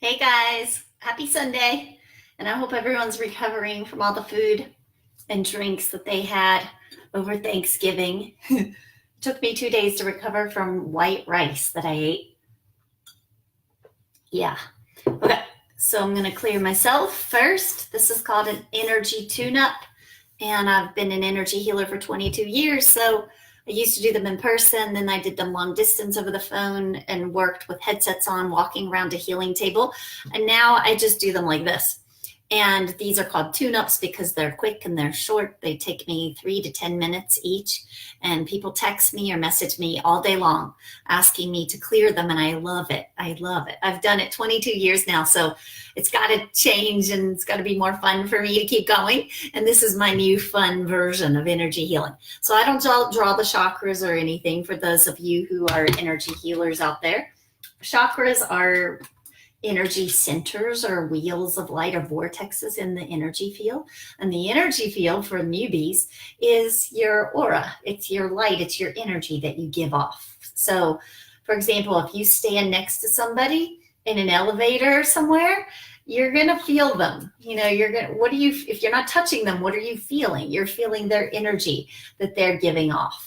Hey guys, happy Sunday. And I hope everyone's recovering from all the food and drinks that they had over Thanksgiving. It took me 2 days to recover from white rice that I ate. Yeah. Okay, so I'm going to clear myself first. This is called an energy tune-up. And I've been an energy healer for 22 years. So I used to do them in person. Then I did them long distance over the phone and worked with headsets on, walking around a healing table. And now I just do them like this. And these are called tune-ups because they're quick and they're short. They take me 3 to 10 minutes each. And people text me or message me all day long asking me to clear them. And I love it. I love it. I've done it 22 years now. So it's got to change and it's got to be more fun for me to keep going. And this is my new fun version of energy healing. So I don't draw the chakras or anything for those of you who are energy healers out there. Chakras are energy centers or wheels of light or vortexes in the energy field. And the energy field for newbies is your aura. It's your light. It's your energy that you give off. So, for example, if you stand next to somebody in an elevator somewhere, you're going to feel them. If you're not touching them, what are you feeling? You're feeling their energy that they're giving off.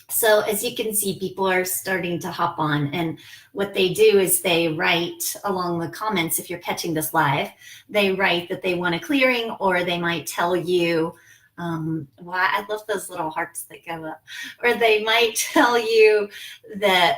So as you can see, people are starting to hop on, and what they do is they write along the comments. If you're catching this live, they write that they want a clearing, or they might tell you, I love those little hearts that go up, or they might tell you that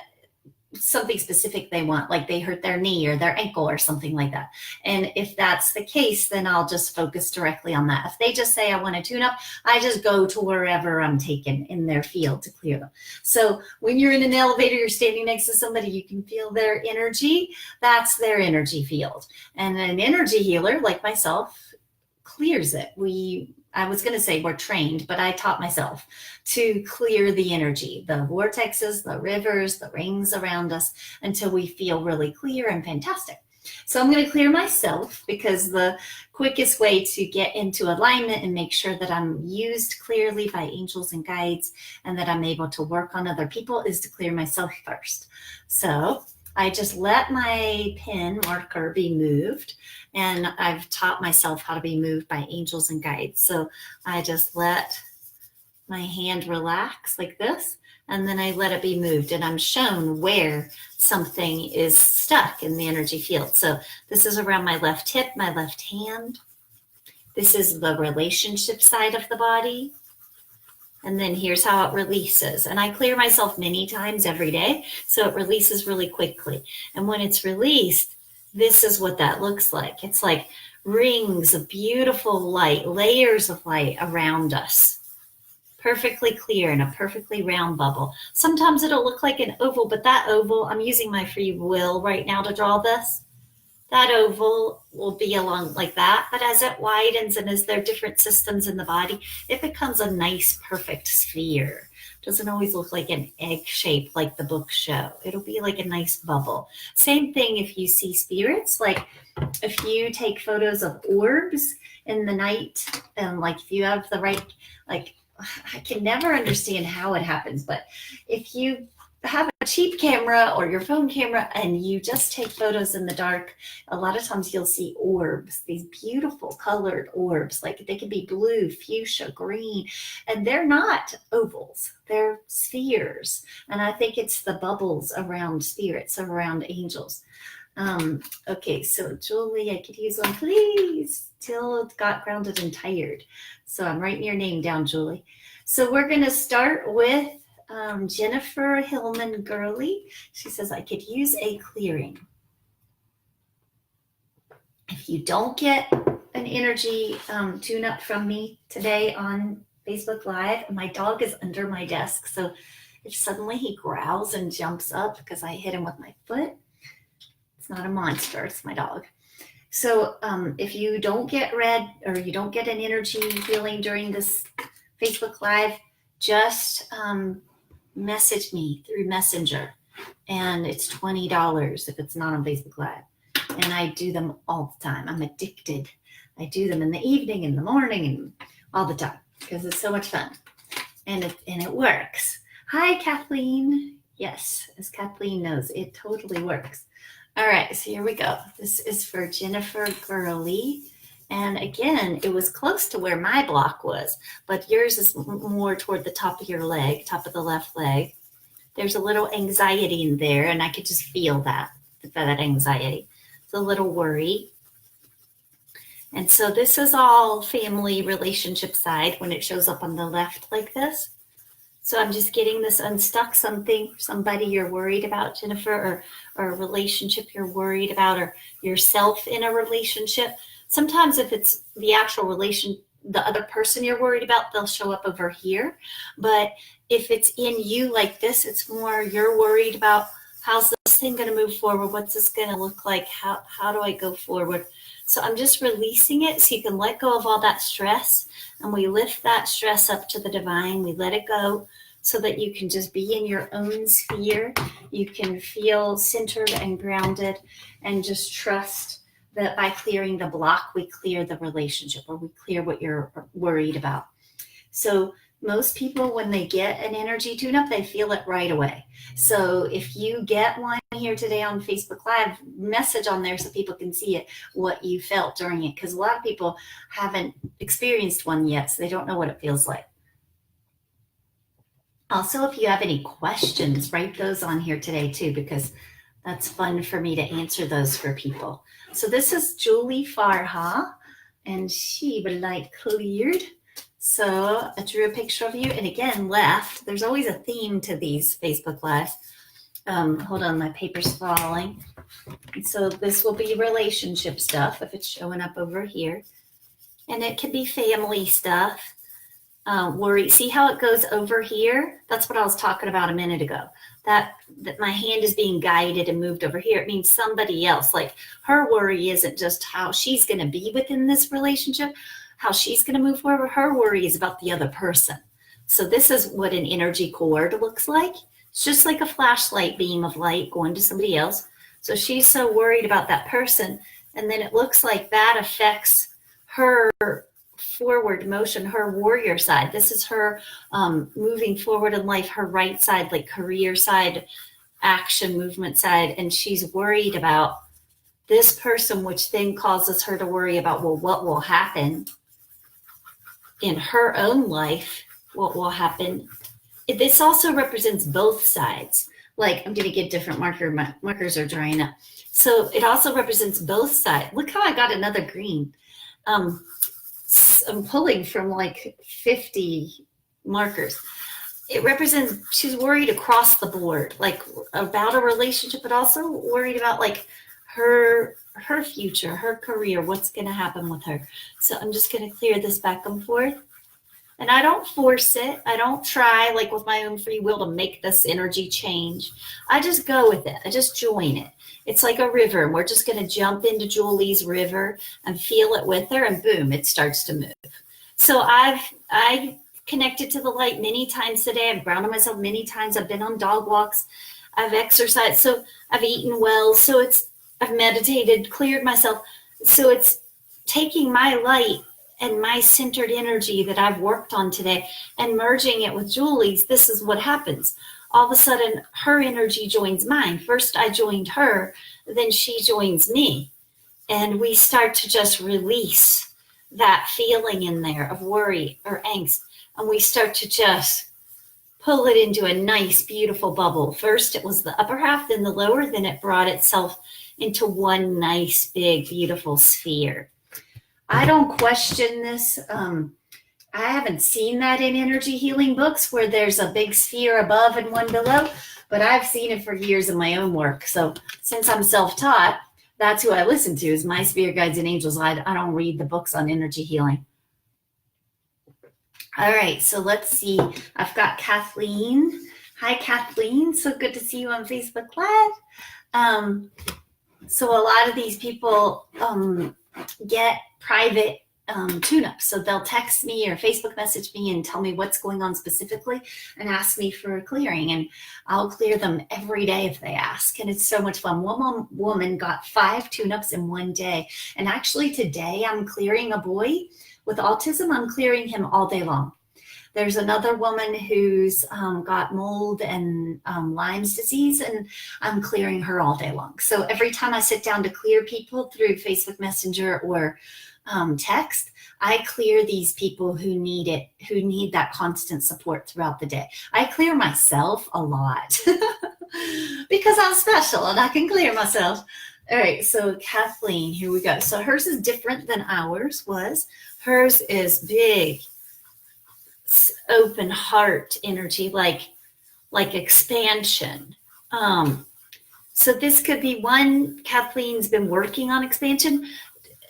something specific they want, like they hurt their knee or their ankle or something like that. And if that's the case, then I'll just focus directly on that. If they just say I want to tune up, I just go to wherever I'm taken in their field to clear them. So when you're in an elevator, you're standing next to somebody, you can feel their energy. That's their energy field. And an energy healer like myself clears it. I was going to say we're trained, but I taught myself to clear the energy, the vortexes, the rivers, the rings around us until we feel really clear and fantastic. So I'm going to clear myself because the quickest way to get into alignment and make sure that I'm used clearly by angels and guides and that I'm able to work on other people is to clear myself first. So I just let my pen marker be moved, and I've taught myself how to be moved by angels and guides. So I just let my hand relax like this, and then I let it be moved, and I'm shown where something is stuck in the energy field. So this is around my left hip, my left hand. This is the relationship side of the body. And then here's how it releases. And I clear myself many times every day, so it releases really quickly. And when it's released, this is what that looks like. It's like rings of beautiful light, layers of light around us. Perfectly clear in a perfectly round bubble. Sometimes it'll look like an oval, but that oval, I'm using my free will right now to draw this. That oval will be along like that, but as it widens and as there are different systems in the body, it becomes a nice, perfect sphere. It doesn't always look like an egg shape like the books show. It'll be like a nice bubble. Same thing if you see spirits, like if you take photos of orbs in the night, and like if you have the right, like I can never understand how it happens, but if you have a cheap camera or your phone camera and you just take photos in the dark, a lot of times you'll see orbs, these beautiful colored orbs, like they can be blue, fuchsia, green, and they're not ovals, they're spheres. And I think it's the bubbles around spirits, around angels. Okay, so Julie, I could use one, please. Till got grounded and tired. So I'm writing your name down, Julie. So we're going to start with Jennifer Hillman Gurley. She says, I could use a clearing. If you don't get an energy tune-up from me today on Facebook Live, my dog is under my desk. So if suddenly he growls and jumps up because I hit him with my foot, it's not a monster, it's my dog. So if you don't get read or you don't get an energy healing during this Facebook Live, just message me through Messenger, and it's $20 if it's not on Facebook Live. And I do them all the time. I'm addicted. I do them in the evening, in the morning, and all the time because it's so much fun, and it works. Hi, Kathleen. Yes, as Kathleen knows, it totally works. All right, so here we go. This is for Jennifer Gurley. And again, it was close to where my block was, but yours is more toward the top of your leg, top of the left leg. There's a little anxiety in there, and I could just feel that anxiety. It's a little worry. And so this is all family relationship side when it shows up on the left like this. So I'm just getting this unstuck, somebody you're worried about, Jennifer, or a relationship you're worried about, or yourself in a relationship. Sometimes if it's the actual relation, the other person you're worried about, they'll show up over here. But if it's in you like this, it's more you're worried about, how's this thing going to move forward? What's this going to look like? How do I go forward? So I'm just releasing it so you can let go of all that stress. And we lift that stress up to the divine. We let it go so that you can just be in your own sphere. You can feel centered and grounded and just trust that by clearing the block, we clear the relationship, or we clear what you're worried about. So most people, when they get an energy tune-up, they feel it right away. So if you get one here today on Facebook Live, message on there so people can see it, what you felt during it, because a lot of people haven't experienced one yet, so they don't know what it feels like. Also, if you have any questions, write those on here today too, because that's fun for me to answer those for people. So this is Julie Farha, and she would like cleared. So I drew a picture of you, and again, left. There's always a theme to these Facebook Lives. Hold on, my paper's falling. And so this will be relationship stuff if it's showing up over here. And it could be family stuff. Worry. See how it goes over here? That's what I was talking about a minute ago. That my hand is being guided and moved over here. It means somebody else. Like her worry isn't just how she's going to be within this relationship, how she's going to move forward. Her worry is about the other person. So this is what an energy cord looks like. It's just like a flashlight beam of light going to somebody else. So she's so worried about that person. And then it looks like that affects her forward motion, her warrior side. This is her moving forward in life, her right side, like career side, action movement side. And she's worried about this person, which then causes her to worry about, well, what will happen in her own life? What will happen? This also represents both sides. Like, I'm going to get different markers are drying up. So it also represents both sides. Look how I got another green. I'm pulling from like 50 markers. It represents, she's worried across the board, like about a relationship, but also worried about like her future, her career, what's going to happen with her. So I'm just going to clear this back and forth. And I don't force it. I don't try like with my own free will to make this energy change. I just go with it. I just join it. It's like a river, and we're just going to jump into Julie's river and feel it with her, and boom, it starts to move. So I've connected to the light many times today. I've grounded myself many times. I've been on dog walks. I've exercised. So I've eaten well. So I've meditated, cleared myself. So it's taking my light and my centered energy that I've worked on today and merging it with Julie's. This is what happens. All of a sudden, her energy joins mine. First, I joined her, then she joins me. And we start to just release that feeling in there of worry or angst. And we start to just pull it into a nice, beautiful bubble. First, it was the upper half, then the lower, then it brought itself into one nice, big, beautiful sphere. I don't question this. I haven't seen that in energy healing books where there's a big sphere above and one below, but I've seen it for years in my own work. So since I'm self-taught, that's who I listen to is my spirit guides and angels. I don't read the books on energy healing. All right, so let's see. I've got Kathleen. Hi, Kathleen. So good to see you on Facebook Live. So a lot of these people get private tune-ups. So they'll text me or Facebook message me and tell me what's going on specifically and ask me for a clearing. And I'll clear them every day if they ask. And it's so much fun. One woman got 5 tune-ups in one day. And actually today I'm clearing a boy with autism. I'm clearing him all day long. There's another woman who's got mold and Lyme's disease, and I'm clearing her all day long. So every time I sit down to clear people through Facebook Messenger or text, I clear these people who need it, who need that constant support throughout the day. I clear myself a lot because I'm special and I can clear myself. All right, so Kathleen, here we go. So hers is different than ours was. Hers is big, open heart energy, like expansion. So this could be one, Kathleen's been working on expansion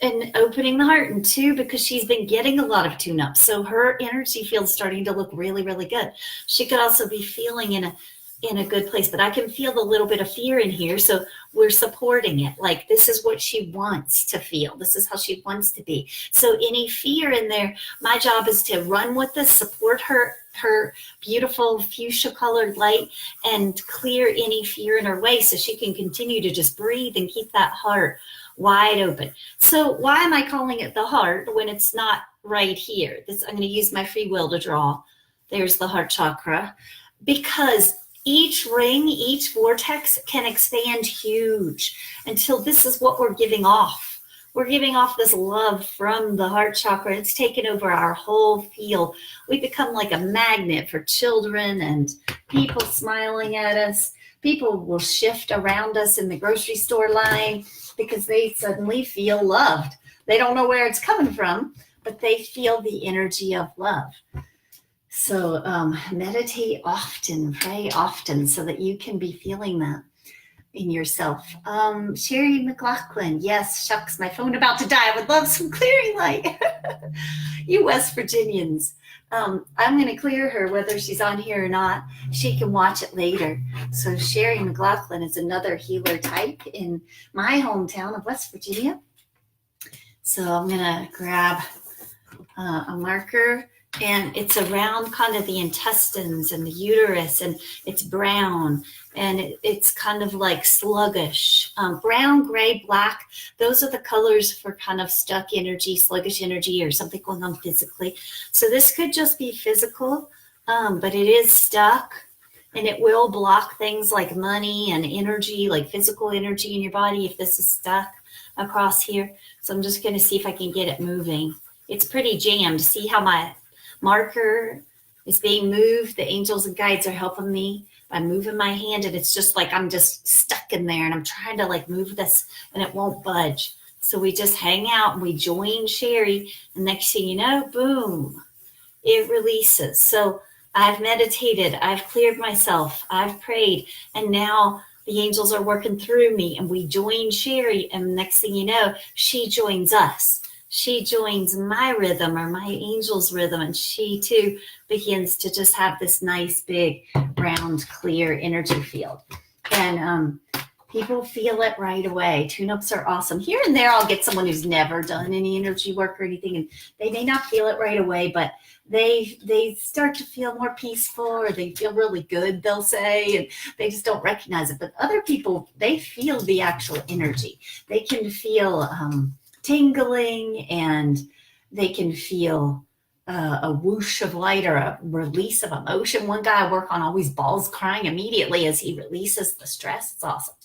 and opening the heart, and two, because she's been getting a lot of tune-up. So her energy field's starting to look really, really good. She could also be feeling in a good place, but I can feel the little bit of fear in here. So we're supporting it. Like, this is what she wants to feel. This is how she wants to be. So any fear in there, my job is to run with this, support her beautiful fuchsia colored light, and clear any fear in her way so she can continue to just breathe and keep that heart wide open. So why am I calling it the heart when it's not right here? I'm going to use my free will to draw. There's the heart chakra, because each ring, each vortex can expand huge until this is what we're giving off. We're giving off this love from the heart chakra. It's taken over our whole field. We become like a magnet for children and people smiling at us. People will shift around us in the grocery store line because they suddenly feel loved. They don't know where it's coming from, but they feel the energy of love. So meditate often, pray often, so that you can be feeling that in yourself. Sherry Mclaughlin, yes, shucks, my phone about to die. I would love some clearing light. You West Virginians. I'm going to clear her whether she's on here or not. She can watch it later. So Sherry Mclaughlin is another healer type in my hometown of West Virginia. So I'm going to grab a marker, and it's around kind of the intestines and the uterus, and it's brown, and it's kind of like sluggish. Brown, gray, black, those are the colors for kind of stuck energy, sluggish energy, or something going on physically. So this could just be physical, but it is stuck, and it will block things like money and energy, like physical energy in your body if this is stuck across here. So I'm just going to see if I can get it moving. It's pretty jammed. See how my marker is being moved? The angels and guides are helping me by moving my hand, and it's just like I'm just stuck in there, and I'm trying to like move this and it won't budge. So we just hang out and we join Sherry, and next thing you know, boom, it releases. So I've meditated, I've cleared myself, I've prayed, and now the angels are working through me, and we join Sherry, and next thing you know, she joins us. She joins my rhythm, or my angel's rhythm, and she too begins to just have this nice, big, round, clear energy field. And people feel it right away. Tuneups are awesome. Here and there, I'll get someone who's never done any energy work or anything, and they may not feel it right away, but they start to feel more peaceful, or they feel really good, they'll say, and they just don't recognize it. But other people, they feel the actual energy. They can feel tingling, and they can feel a whoosh of light or a release of emotion. One guy I work on always bawls crying immediately as he releases the stress. It's awesome.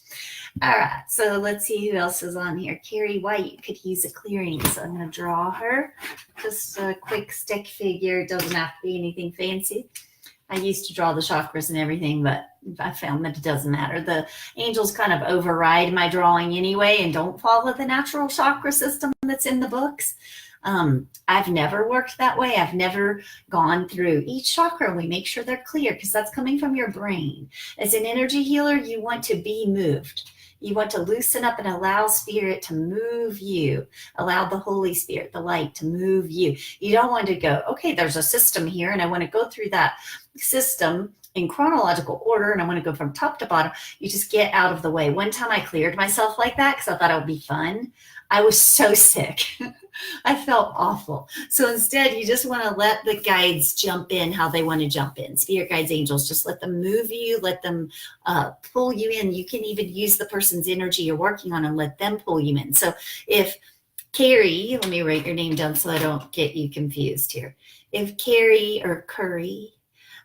All right, so let's see who else is on here. Carrie White could use a clearing, so I'm going to draw her. Just a quick stick figure. It doesn't have to be anything fancy. I used to draw the chakras and everything, but I found that it doesn't matter. The angels kind of override my drawing anyway and don't follow the natural chakra system that's in the books. I've never worked that way. I've never gone through each chakra. We make sure they're clear because that's coming from your brain. As an energy healer, you want to be moved. You want to loosen up and allow spirit to move you. Allow the Holy Spirit, the light, to move you. You don't want to go, okay, there's a system here, and I want to go through that system in chronological order, and I want to go from top to bottom. You just get out of the way. One time I cleared myself like that because I thought it would be fun. I was so sick. I felt awful. So instead, you just want to let the guides jump in how they want to jump in. Spirit guides, angels, just let them move you, let them pull you in. You can even use the person's energy you're working on and let them pull you in. So if Carrie, let me write your name down so I don't get you confused here. if Carrie or Curry,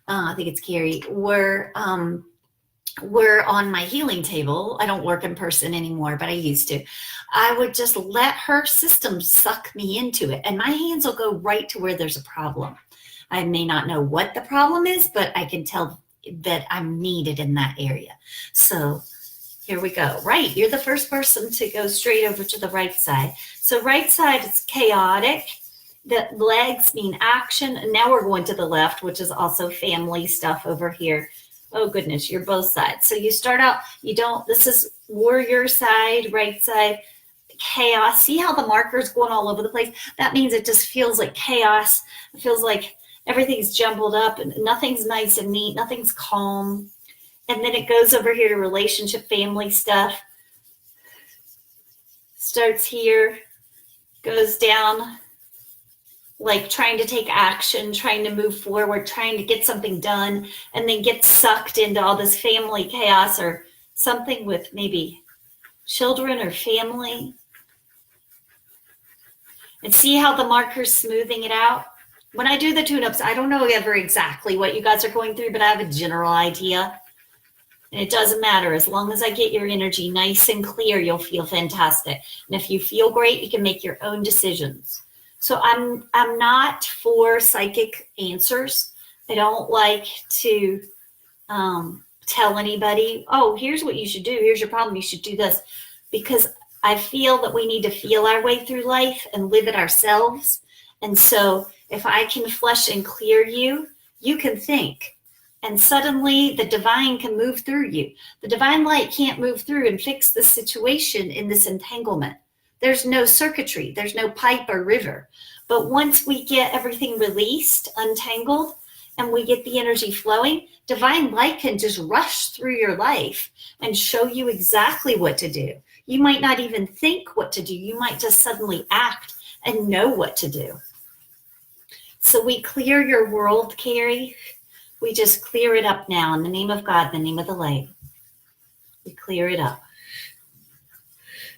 I think it's Carrie, were on my healing table, I don't work in person anymore, but I used to, I would just let her system suck me into it. And my hands will go right to where there's a problem. I may not know what the problem is, but I can tell that I'm needed in that area. So here we go. Right, you're the first person to go straight over to the right side. So right side is chaotic. The legs mean action. And now we're going to the left, which is also family stuff over here. Oh goodness, you're both sides. So you start out, this is warrior side, right side, chaos. See how the marker's going all over the place? That means it just feels like chaos. It feels like everything's jumbled up and nothing's nice and neat. Nothing's calm. And then it goes over here to relationship, family stuff. Starts here, goes down, like trying to take action, trying to move forward, trying to get something done, and then gets sucked into all this family chaos or something with maybe children or family. And see how the marker's smoothing it out? When I do the tune-ups, I don't know ever exactly what you guys are going through, but I have a general idea. And it doesn't matter. As long as I get your energy nice and clear, you'll feel fantastic. And if you feel great, you can make your own decisions. So I'm not for psychic answers. I don't like to tell anybody, oh, here's what you should do. Here's your problem. You should do this. Because I feel that we need to feel our way through life and live it ourselves. And so if I can flush and clear you, you can think. And suddenly the divine can move through you. The divine light can't move through and fix the situation in this entanglement. There's no circuitry. There's no pipe or river. But once we get everything released, untangled, and we get the energy flowing, divine light can just rush through your life and show you exactly what to do. You might not even think what to do. You might just suddenly act and know what to do. So we clear your world, Carrie. We just clear it up now in the name of God, in the name of the light. We clear it up.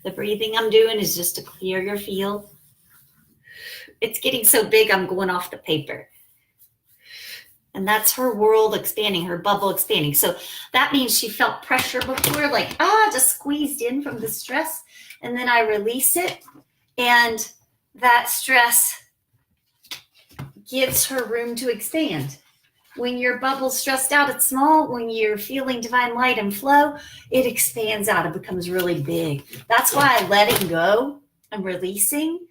The breathing I'm doing is just to clear your field. It's getting so big, I'm going off the paper. And that's her world expanding, her bubble expanding. So that means she felt pressure before, like, just squeezed in from the stress. And then I release it. And that stress gives her room to expand. When your bubble's stressed out, it's small. When you're feeling divine light and flow, it expands out. It becomes really big. That's why letting go and releasing,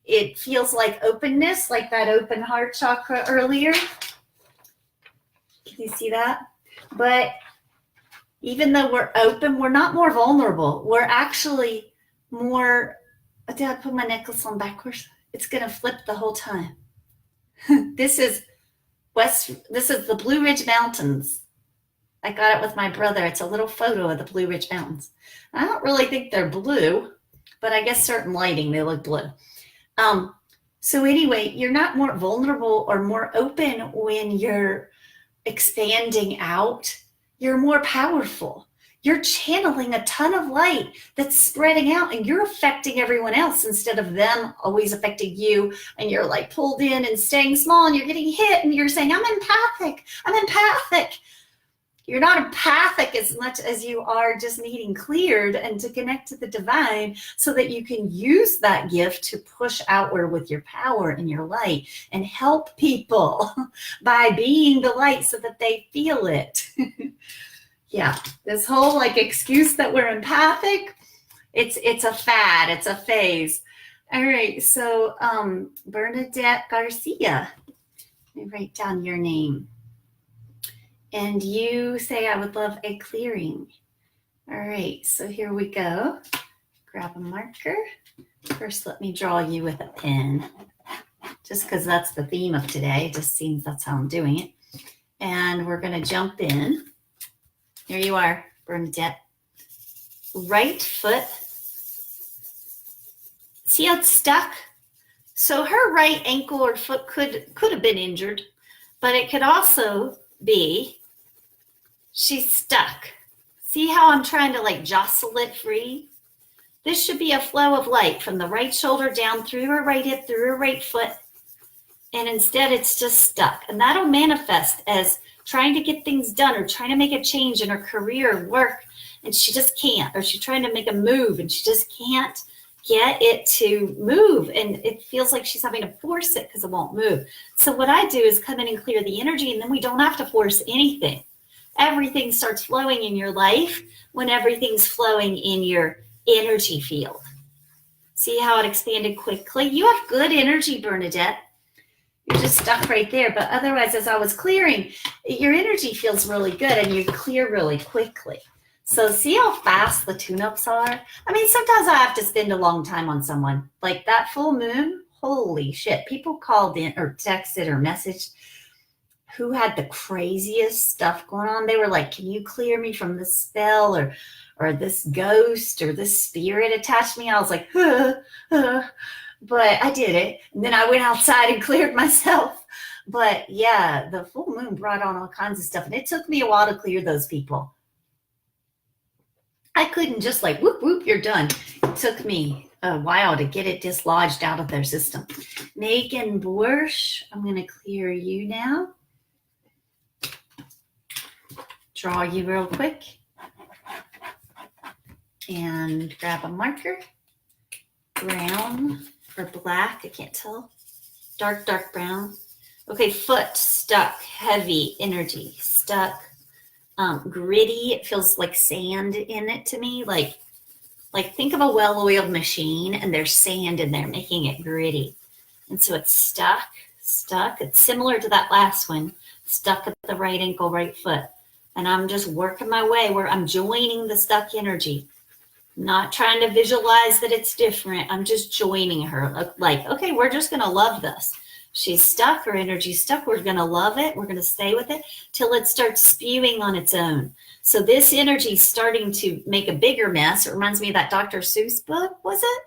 it feels like openness, like that open heart chakra earlier. Can you see that? But even though we're open, we're not more vulnerable. We're actually more, did I put my necklace on backwards? It's going to flip the whole time. This is the Blue Ridge Mountains. I got it with my brother. It's a little photo of the Blue Ridge Mountains. I don't really think they're blue, but I guess certain lighting, they look blue. So anyway, you're not more vulnerable or more open when you're expanding out. You're more powerful. You're channeling a ton of light that's spreading out, and you're affecting everyone else instead of them always affecting you. And you're like pulled in and staying small, and you're getting hit, and you're saying, I'm empathic. I'm empathic. You're not empathic as much as you are just needing cleared and to connect to the divine so that you can use that gift to push outward with your power and your light and help people by being the light so that they feel it. Yeah, this whole like excuse that we're empathic, it's a fad, it's a phase. All right, so Bernadette Garcia, let me write down your name. And you say, I would love a clearing. All right, so here we go. Grab a marker. First, let me draw you with a pen, just because that's the theme of today. It just seems that's how I'm doing it. And we're going to jump in. Here you are, Bernadette. Right foot. See how it's stuck? So her right ankle or foot could have been injured, but it could also be she's stuck. See how I'm trying to like jostle it free? This should be a flow of light from the right shoulder down through her right hip, through her right foot, And instead it's just stuck. And that'll manifest as trying to get things done or trying to make a change in her career, work, and she just can't. Or she's trying to make a move and she just can't get it to move. And it feels like she's having to force it because it won't move. So what I do is come in and clear the energy, and then we don't have to force anything. Everything starts flowing in your life when everything's flowing in your energy field. See how it expanded quickly? You have good energy, Bernadette. You're just stuck right there. But otherwise, as I was clearing, your energy feels really good and you clear really quickly. So see how fast the tune-ups are? I mean, sometimes I have to spend a long time on someone. Like that full moon, holy shit. People called in or texted or messaged who had the craziest stuff going on. They were like, can you clear me from this spell or this ghost or this spirit attached me? I was like, but I did it. And then I went outside and cleared myself. But yeah, the full moon brought on all kinds of stuff. And it took me a while to clear those people. I couldn't just like, whoop, whoop, you're done. It took me a while to get it dislodged out of their system. Megan Borsch, I'm going to clear you now. Draw you real quick. And grab a marker. Brown or black, I can't tell. Dark, dark brown. Okay, foot, stuck, heavy energy, stuck. Gritty, it feels like sand in it to me. Like think of a well-oiled machine and there's sand in there making it gritty. And so it's stuck. It's similar to that last one, stuck at the right ankle, right foot. And I'm just working my way where I'm joining the stuck energy. Not trying to visualize that it's different. I'm just joining her. Like, okay, we're just going to love this. She's stuck, her energy's stuck. We're going to love it. We're going to stay with it till it starts spewing on its own. So this energy is starting to make a bigger mess. It reminds me of that Dr. Seuss book, was it?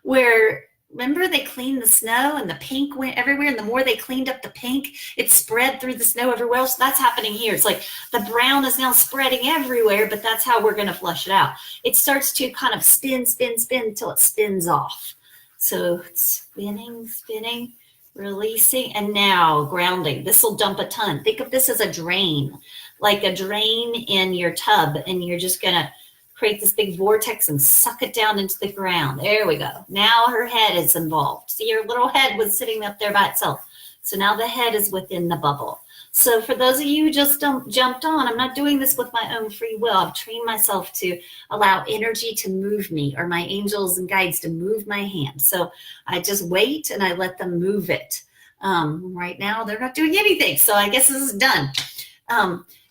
Where, remember they cleaned the snow and the pink went everywhere. And the more they cleaned up the pink, it spread through the snow everywhere else. That's happening here. It's like the brown is now spreading everywhere, but that's how we're going to flush it out. It starts to kind of spin till it spins off. So it's spinning. Releasing, and now grounding. This will dump a ton. Think of this as a drain, like a drain in your tub, and you're just going to create this big vortex and suck it down into the ground. There we go. Now her head is involved. See, your little head was sitting up there by itself. So now the head is within the bubble. So for those of you who just jumped on, I'm not doing this with my own free will. I've trained myself to allow energy to move me, or my angels and guides to move my hand. So I just wait and I let them move it. Right now, they're not doing anything. So I guess this is done.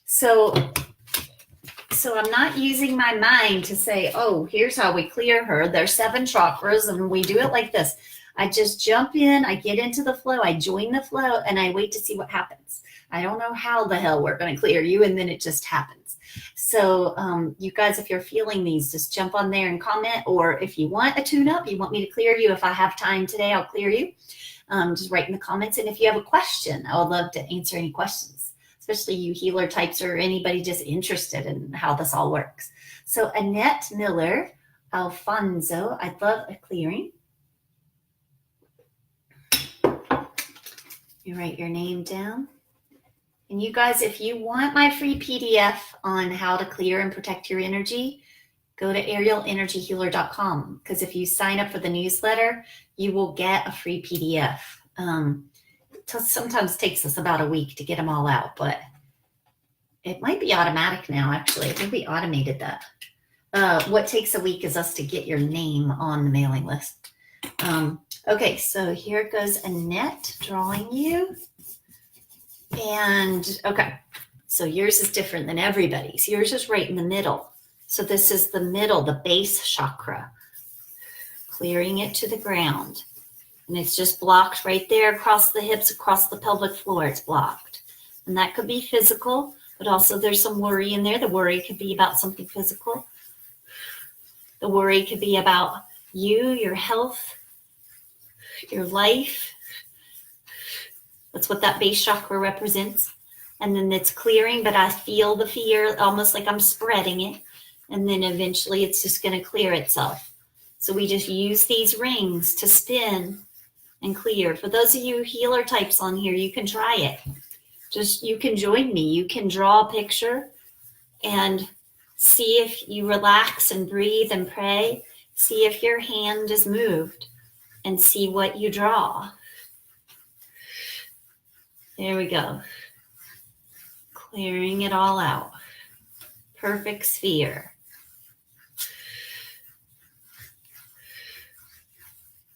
So I'm not using my mind to say, oh, here's how we clear her. There's 7 chakras and we do it like this. I just jump in, I get into the flow, I join the flow, and I wait to see what happens. I don't know how the hell we're going to clear you, and then it just happens. So you guys, if you're feeling these, just jump on there and comment, or if you want a tune-up, you want me to clear you, if I have time today, I'll clear you. Just write in the comments, and if you have a question, I would love to answer any questions, especially you healer types or anybody just interested in how this all works. So Annette Miller, Alfonso, I'd love a clearing. You write your name down. And you guys, if you want my free PDF on how to clear and protect your energy, go to arielenergyhealer.com, because if you sign up for the newsletter, you will get a free PDF. It sometimes takes us about a week to get them all out, but it might be automatic now, actually. I think we automated that. What takes a week is us to get your name on the mailing list. Okay, so here goes Annette drawing you. And okay, so yours is different than everybody's. Yours is right in the middle. So this is the middle, the base chakra, clearing it to the ground. And it's just blocked right there across the hips, across the pelvic floor. It's blocked. And that could be physical, but also there's some worry in there. The worry could be about something physical. The worry could be about you, your health, your life. That's what that base chakra represents. And then it's clearing, but I feel the fear almost like I'm spreading it. And then eventually it's just going to clear itself. So we just use these rings to spin and clear. For those of you healer types on here, you can try it. You can join me. You can draw a picture and see if you relax and breathe and pray. See if your hand is moved and see what you draw. There we go. Clearing it all out. Perfect sphere.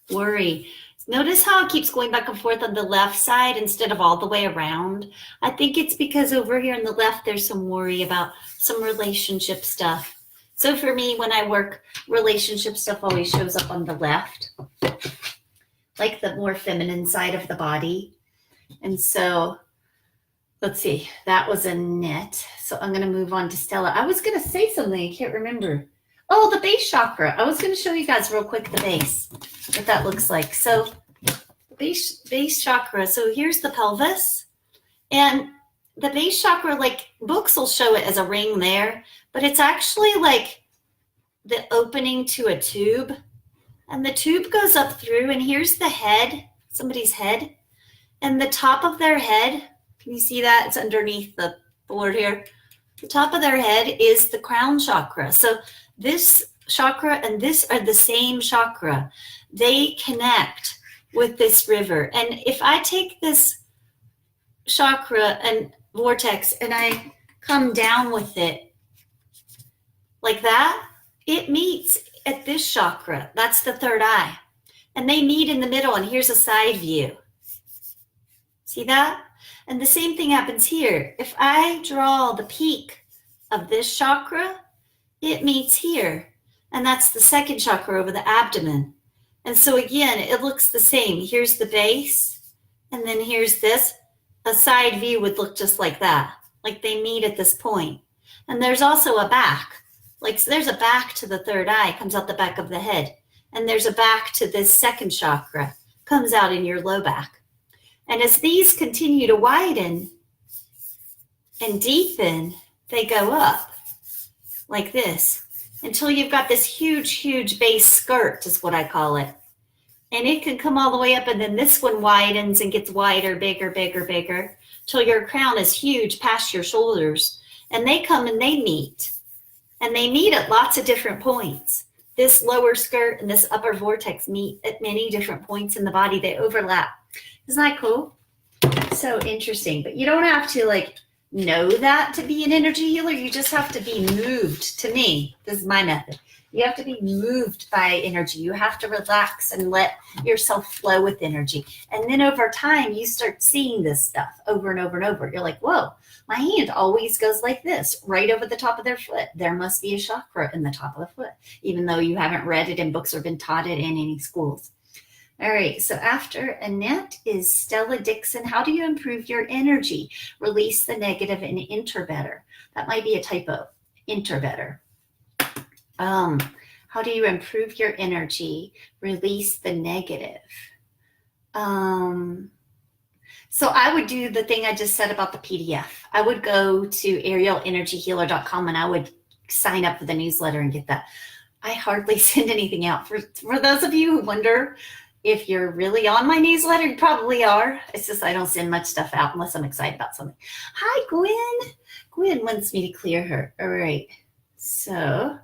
Worry. Notice how it keeps going back and forth on the left side instead of all the way around. I think it's because over here on the left, there's some worry about some relationship stuff. So for me, when I work, relationship stuff always shows up on the left, like the more feminine side of the body. And so let's see, that was a knit. So I'm going to move on to Stella. I was going to say something. I can't remember. Oh, the base chakra. I was going to show you guys real quick the base, what that looks like. So base chakra. So here's the pelvis. And the base chakra, like books will show it as a ring there, but it's actually like the opening to a tube. And the tube goes up through, and here's the head, somebody's head. And the top of their head, can you see that? It's underneath the board here. The top of their head is the crown chakra. So this chakra and this are the same chakra. They connect with this river. And if I take this chakra and vortex and I come down with it like that, it meets at this chakra. That's the third eye. And they meet in the middle, and here's a side view. See that? And the same thing happens here. If I draw the peak of this chakra, it meets here. And that's the second chakra over the abdomen. And so again, it looks the same. Here's the base, and then here's this. A side view would look just like that, like they meet at this point. And there's also a back. Like so there's a back to the third eye, comes out the back of the head. And there's a back to this second chakra, comes out in your low back. And as these continue to widen and deepen, they go up like this until you've got this huge, huge base skirt is what I call it. And it can come all the way up, and then this one widens and gets wider, bigger, bigger, bigger, till your crown is huge past your shoulders. And they come and they meet. And they meet at lots of different points. This lower skirt and this upper vortex meet at many different points in the body. They overlap. Isn't that cool? So interesting. But you don't have to like know that to be an energy healer. You just have to be moved. To me, this is my method. You have to be moved by energy. You have to relax and let yourself flow with energy. And then over time, you start seeing this stuff over and over and over. You're like, whoa, my hand always goes like this, right over the top of their foot. There must be a chakra in the top of the foot, even though you haven't read it in books or been taught it in any schools. All right, so after Annette is Stella Dixon. How do you improve your energy? Release the negative and enter better. That might be a typo, enter better. How do you improve your energy? Release the negative. So I would do the thing I just said about the PDF. I would go to arielenergyhealer.com and I would sign up for the newsletter and get that. I hardly send anything out. For those of you who wonder if you're really on my newsletter, you probably are. It's just I don't send much stuff out unless I'm excited about something. Hi, Gwen. Gwen wants me to clear her. All right. So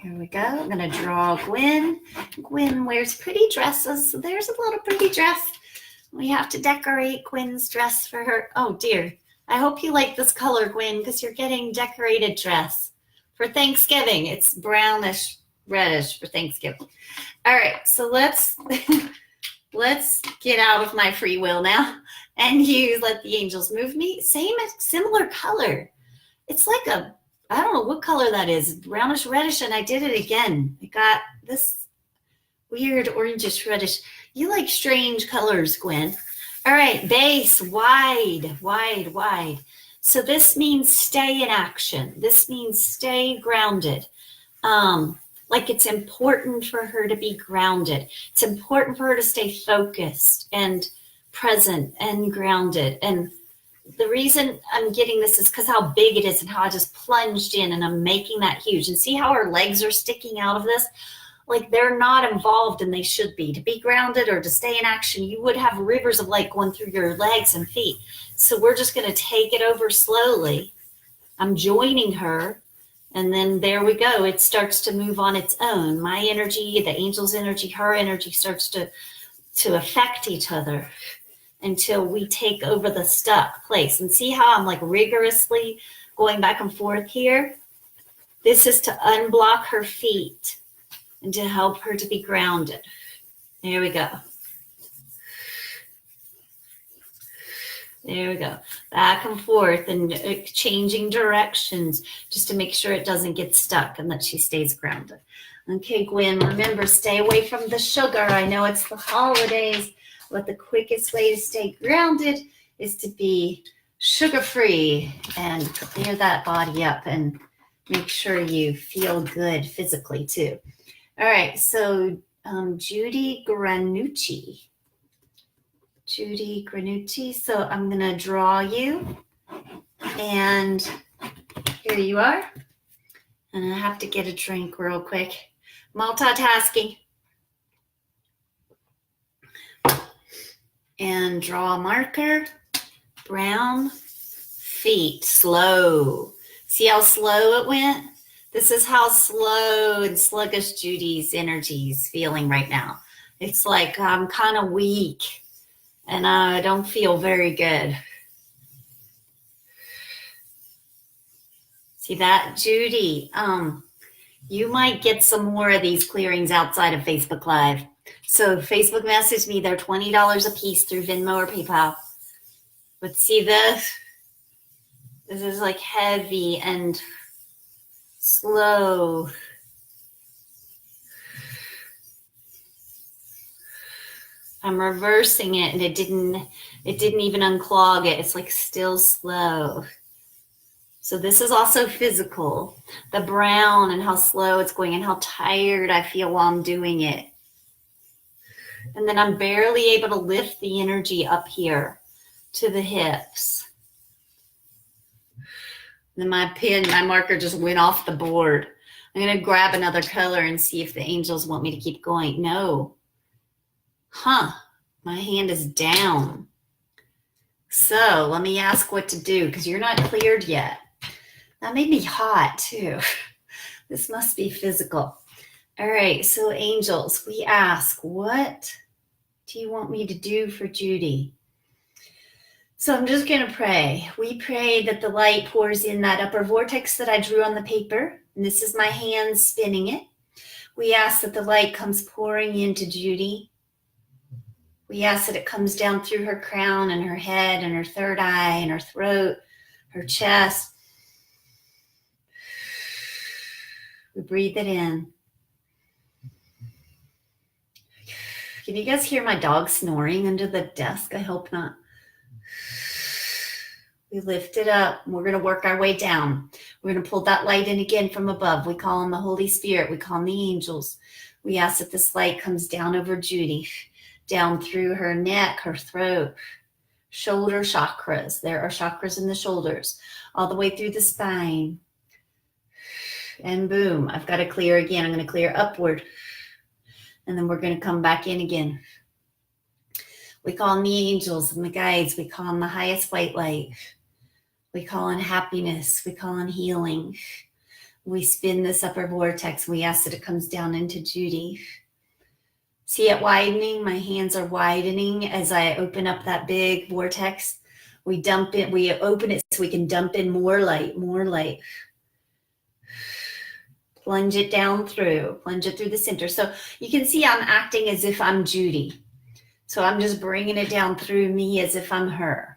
here we go. I'm going to draw Gwen. Gwen wears pretty dresses. So there's a little pretty dress. We have to decorate Gwen's dress for her. Oh, dear. I hope you like this color, Gwen, because you're getting decorated dress for Thanksgiving. It's brownish, reddish for Thanksgiving. All right. So let's get out of my free will now and let the angels move me. Similar color. It's like I don't know what color that is, brownish reddish, and I did it again. I got this weird orangish reddish. You like strange colors, Gwen. All right, base, wide, wide, wide. So this means stay in action. This means stay grounded. Like it's important for her to be grounded. It's important for her to stay focused and present and grounded. And the reason I'm getting this is because how big it is and how I just plunged in and I'm making that huge. And see how her legs are sticking out of this? like they're not involved and they should be. To be grounded or to stay in action, you would have rivers of light going through your legs and feet. So we're just going to take it over slowly. I'm joining her. And then there we go. It starts to move on its own. My energy, the angel's energy, her energy starts to affect each other until we take over the stuck place. And see how I'm like rigorously going back and forth here? This is to unblock her feet and to help her to be grounded. There we go. There we go. Back and forth and changing directions just to make sure it doesn't get stuck and that she stays grounded. Okay, Gwen, remember, stay away from the sugar. I know it's the holidays, but the quickest way to stay grounded is to be sugar-free and clear that body up and make sure you feel good physically too. All right, so Judy Granucci. So I'm going to draw you. And here you are. And I have to get a drink real quick. Multitasking. And draw a marker. Brown feet. Slow. See how slow it went? This is how slow and sluggish Judy's energy is feeling right now. It's like I'm kind of weak. And I don't feel very good. See that, Judy? You might get some more of these clearings outside of Facebook Live. So Facebook message me. They're $20 a piece through Venmo or PayPal. But see this? This is like heavy and slow. I'm reversing it and it didn't even unclog it. It's like still slow. So this is also physical. The brown and how slow it's going and how tired I feel while I'm doing it. And then I'm barely able to lift the energy up here to the hips. Then my marker just went off the board. I'm going to grab another color and see if the angels want me to keep going. No. My hand is down. So let me ask what to do because you're not cleared yet. That made me hot too. This must be physical. All right, so angels, we ask, what do you want me to do for Judy? So I'm just going to pray. We pray that the light pours in that upper vortex that I drew on the paper. And this is my hand spinning it. We ask that the light comes pouring into Judy. We ask that it comes down through her crown and her head and her third eye and her throat, her chest. We breathe it in. Can you guys hear my dog snoring under the desk? I hope not. We lift it up. We're going to work our way down. We're going to pull that light in again from above. We call on the Holy Spirit. We call on the angels. We ask that this light comes down over Judy, down through her neck, her throat, shoulder chakras. There are chakras in the shoulders, all the way through the spine. And boom, I've got to clear again. I'm going to clear upward. And then we're going to come back in again. We call on the angels and the guides. We call on the highest white light. We call on happiness. We call on healing. We spin this upper vortex. We ask that it comes down into Judy. See it widening? My hands are widening as I open up that big vortex. We dump it. We open it so we can dump in more light, more light. Plunge it down through. Plunge it through the center. So you can see I'm acting as if I'm Judy. So I'm just bringing it down through me as if I'm her.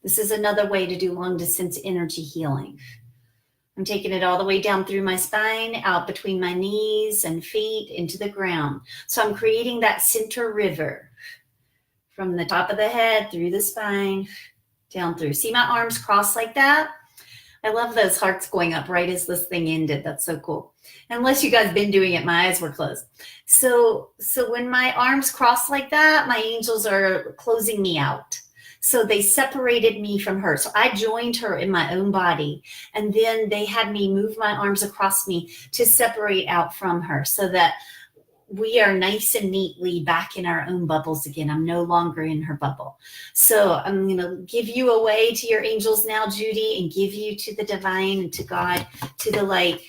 This is another way to do long distance energy healing. I'm taking it all the way down through my spine, out between my knees and feet into the ground. So I'm creating that center river from the top of the head through the spine, down through. See my arms crossed like that? I love those hearts going up right as this thing ended. That's so cool. Unless you guys been doing it, my eyes were closed. So when my arms cross like that, my angels are closing me out. So they separated me from her. So I joined her in my own body. And then they had me move my arms across me to separate out from her so that we are nice and neatly back in our own bubbles again. I'm no longer in her bubble. So I'm going to give you away to your angels now, Judy, and give you to the divine and to God, to the light.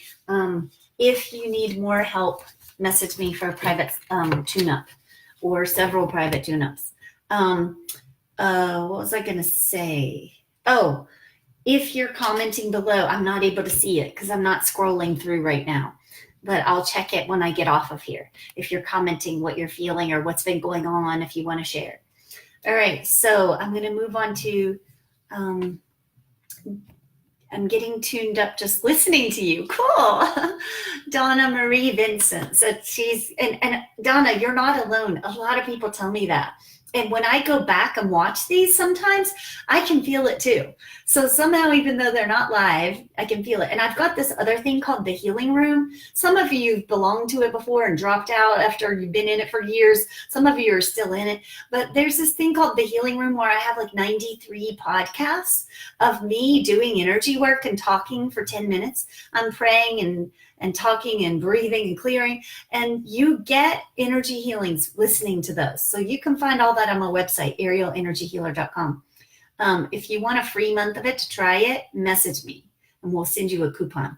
If you need more help, message me for a private tune-up or several private tune-ups. What was I going to say? Oh, if you're commenting below, I'm not able to see it because I'm not scrolling through right now, but I'll check it when I get off of here. If you're commenting what you're feeling or what's been going on, if you want to share. All right, so I'm going to move on to, I'm getting tuned up just listening to you. Cool. Donna Marie Vincent. So she's, and Donna, you're not alone. A lot of people tell me that. And when I go back and watch these, sometimes I can feel it too. So somehow, even though they're not live, I can feel it. And I've got this other thing called the healing room. Some of you belonged to it before and dropped out after you've been in it for years. Some of you are still in it. But there's this thing called the healing room where I have like 93 podcasts of me doing energy work and talking for 10 minutes. I'm praying and talking and breathing and clearing, and you get energy healings listening to those. So you can find all that on my website, arielenergyhealer.com. If you want a free month of it to try it, message me and we'll send you a coupon.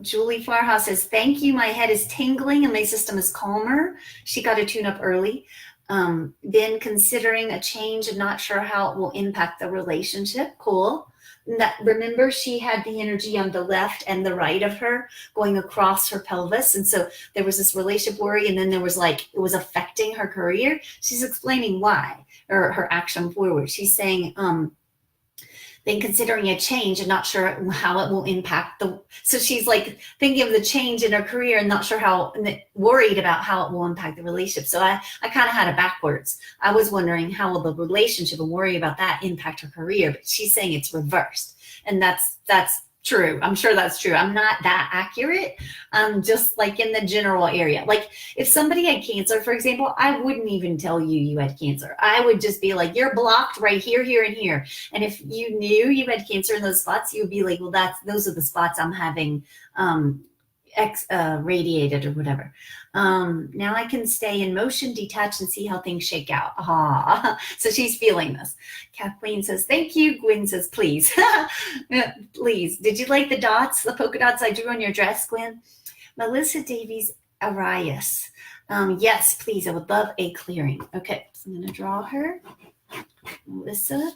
Julie Farhouse says, thank you. My head is tingling and my system is calmer. She got a tune up early. Been considering a change and not sure how it will impact the relationship. Cool. Remember, she had the energy on the left and the right of her going across her pelvis. And so there was this relationship worry. And then there was like, it was affecting her career. She's explaining why, or her action forward. She's saying, been considering a change and not sure how it will impact so she's like thinking of the change in her career and not sure how, worried about how it will impact the relationship. So I kind of had it backwards. I was wondering how will the relationship and worry about that impact her career, but she's saying it's reversed. And that's true. I'm sure that's true. I'm not that accurate. Just like in the general area. Like if somebody had cancer, for example, I wouldn't even tell you had cancer. I would just be like, you're blocked right here, here, and here. And if you knew you had cancer in those spots, you would be like, well, those are the spots I'm having radiated or whatever. Now I can stay in motion, detach, and see how things shake out. So she's feeling this. Kathleen says, thank you. Gwen says, please. Please. Did you like the dots, the polka dots I drew on your dress, Gwen? Melissa Davies Arias. Yes, please. I would love a clearing. Okay, so I'm going to draw her. Melissa.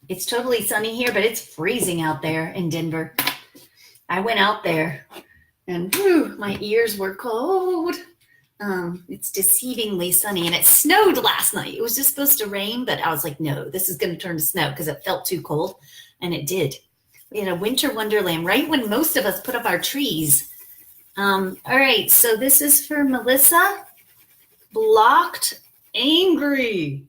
It's totally sunny here, but it's freezing out there in Denver. I went out there and my ears were cold. It's deceivingly sunny and it snowed last night. It was just supposed to rain, but I was like, no, this is going to turn to snow because it felt too cold. And it did. We had a winter wonderland right when most of us put up our trees. All right, so this is for Melissa. Blocked, angry.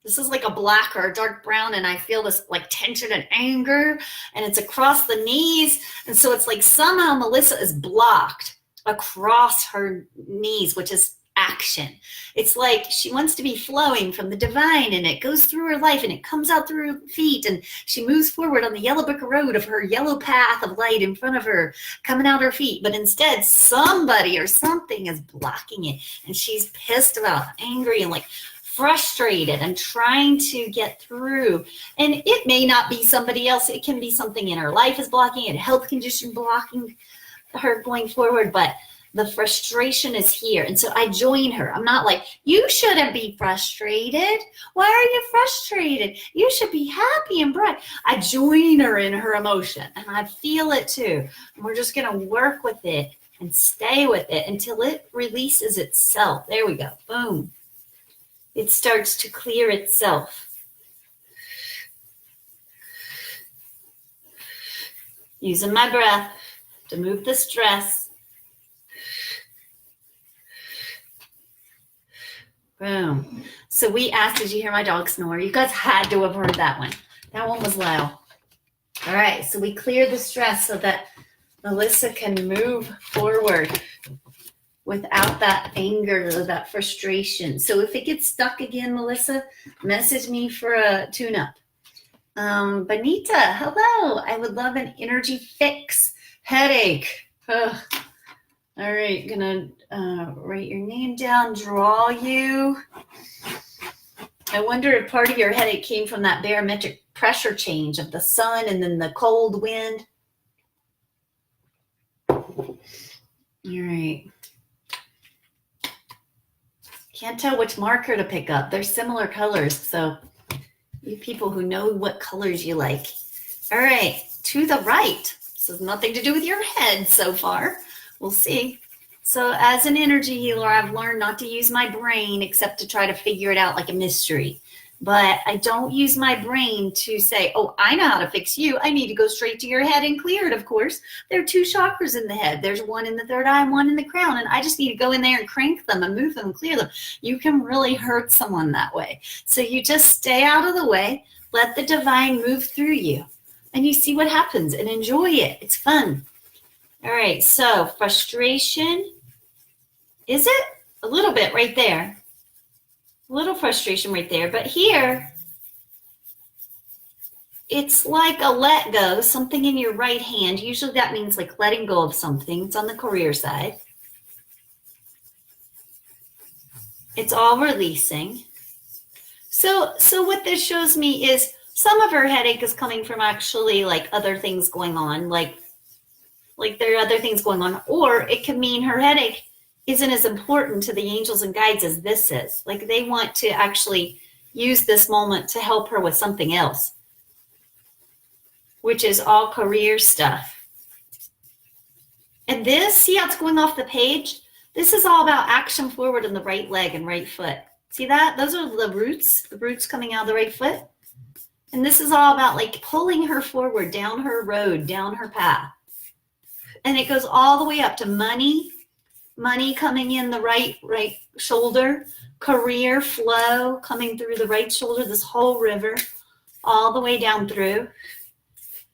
This is like a black or a dark brown, and I feel this like tension and anger, and it's across the knees. And so it's like somehow Melissa is blocked across her knees, which is action. It's like she wants to be flowing from the divine, and it goes through her life, and it comes out through her feet, and she moves forward on the yellow brick road of her yellow path of light in front of her, coming out her feet. But instead, somebody or something is blocking it, and she's pissed about, angry, and like frustrated and trying to get through. And it may not be somebody else. It can be something in her life is blocking it, a health condition blocking her going forward, but the frustration is here. And so I join her. I'm not like, you shouldn't be frustrated. Why are you frustrated? You should be happy and bright. I join her in her emotion and I feel it too. And we're just going to work with it and stay with it until it releases itself. There we go. Boom. It starts to clear itself. Using my breath to move the stress. Boom. So we asked, did you hear my dog snore? You guys had to have heard that one. That one was loud. All right, so we clear the stress so that Melissa can move forward without that anger or that frustration. So if it gets stuck again, Melissa, message me for a tune-up. Benita, hello. I would love an energy fix. Headache. Ugh. All right, gonna write your name down, draw you. I wonder if part of your headache came from that barometric pressure change of the sun and then the cold wind. All right. Can't tell which marker to pick up. They're similar colors, so you people who know what colors you like. All right, to the right. This has nothing to do with your head so far. We'll see. So as an energy healer, I've learned not to use my brain except to try to figure it out like a mystery. But I don't use my brain to say, oh, I know how to fix you. I need to go straight to your head and clear it, of course. There are 2 chakras in the head. There's one in the third eye and one in the crown. And I just need to go in there and crank them and move them and clear them. You can really hurt someone that way. So you just stay out of the way. Let the divine move through you. And you see what happens and enjoy it. It's fun. All right, so frustration. Is it? A little bit right there. A little frustration right there. But here, it's like a let go, something in your right hand. Usually that means like letting go of something. It's on the career side. It's all releasing. So what this shows me is some of her headache is coming from actually like other things going on, like there are other things going on, or it can mean her headache isn't as important to the angels and guides as this is. Like they want to actually use this moment to help her with something else, which is all career stuff. And this, see how it's going off the page? This is all about action forward in the right leg and right foot. See that? Those are the roots coming out of the right foot. And this is all about like pulling her forward down her road, down her path. And it goes all the way up to money coming in the right shoulder, career flow coming through the right shoulder, this whole river, all the way down through.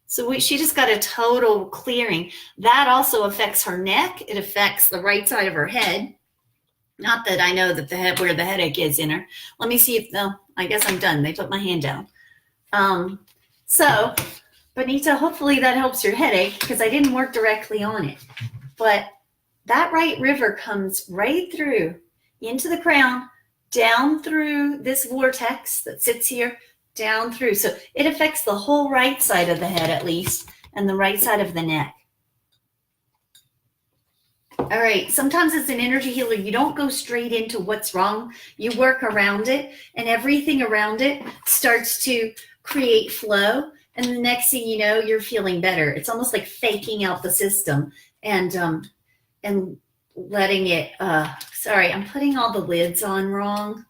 So she just got a total clearing. That also affects her neck. It affects the right side of her head. Not that I know that the head where the headache is in her. Let me see if, no, I guess I'm done. They put my hand down. So, Benita, hopefully that helps your headache because I didn't work directly on it. But that right river comes right through into the crown, down through this vortex that sits here, down through. So it affects the whole right side of the head at least, and the right side of the neck. All right, sometimes as an energy healer, you don't go straight into what's wrong. You work around it, and everything around it starts to create flow. And the next thing you know, you're feeling better. It's almost like faking out the system and letting it, sorry, I'm putting all the lids on wrong.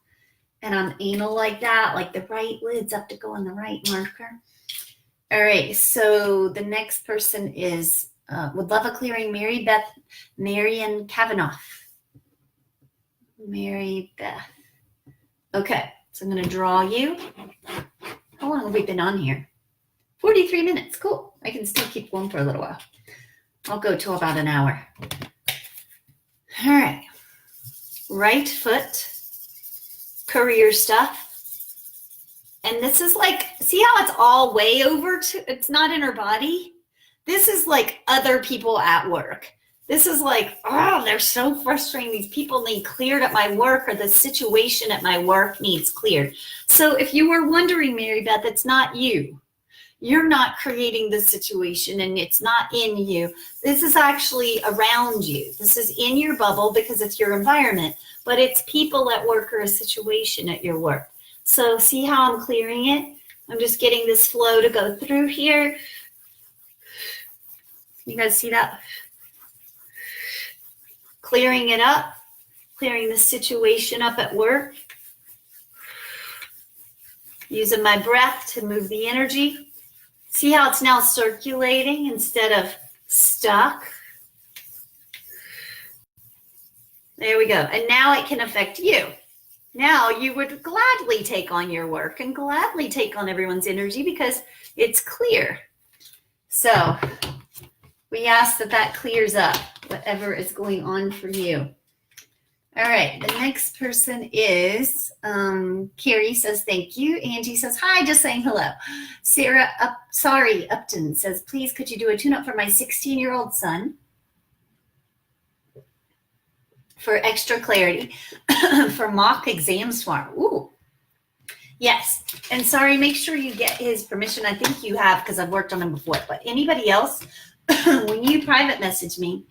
And I'm anal like that, like the right lids have to go on the right marker. All right, so the next person is, would love a clearing, Marian Kavanaugh. Mary Beth. Okay, so I'm gonna draw you. How long have we been on here? 43 minutes, cool. I can still keep going for a little while. I'll go till about an hour. All right, right foot, career stuff. And this is like, see how it's all way over to, it's not in her body. This is like other people at work. This is like, oh, they're so frustrating. These people need cleared at my work, or the situation at my work needs cleared. So if you were wondering, Mary Beth, it's not you. You're not creating the situation, and it's not in you. This is actually around you. This is in your bubble because it's your environment, but it's people at work or a situation at your work. So see how I'm clearing it? I'm just getting this flow to go through here. You guys see that? Clearing it up, clearing the situation up at work. Using my breath to move the energy. See how it's now circulating instead of stuck? There we go. And now it can affect you. Now you would gladly take on your work and gladly take on everyone's energy because it's clear. So we ask that that clears up whatever is going on for you. All right, the next person is Carrie says thank you. Angie says hi, just saying hello. Sarah Upton says, please could you do a tune-up for my 16-year-old son for extra clarity for mock exams tomorrow. Ooh. Yes, and sorry, make sure you get his permission. I think you have because I've worked on him before, but anybody else, when you private message me,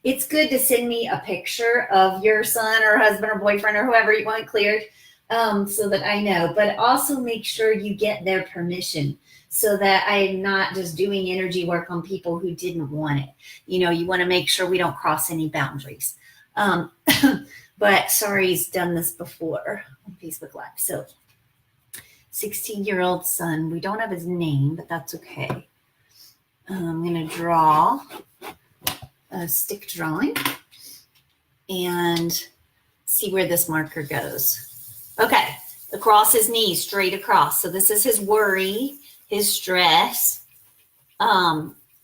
it's good to send me a picture of your son or husband or boyfriend or whoever you want cleared so that I know. But also make sure you get their permission so that I'm not just doing energy work on people who didn't want it. You know, you want to make sure we don't cross any boundaries. But sorry, he's done this before on Facebook Live. So 16-year-old son, we don't have his name, but that's okay. I'm going to draw a stick drawing and see where this marker goes. Okay, across his knees, straight across. So this is his worry, his stress.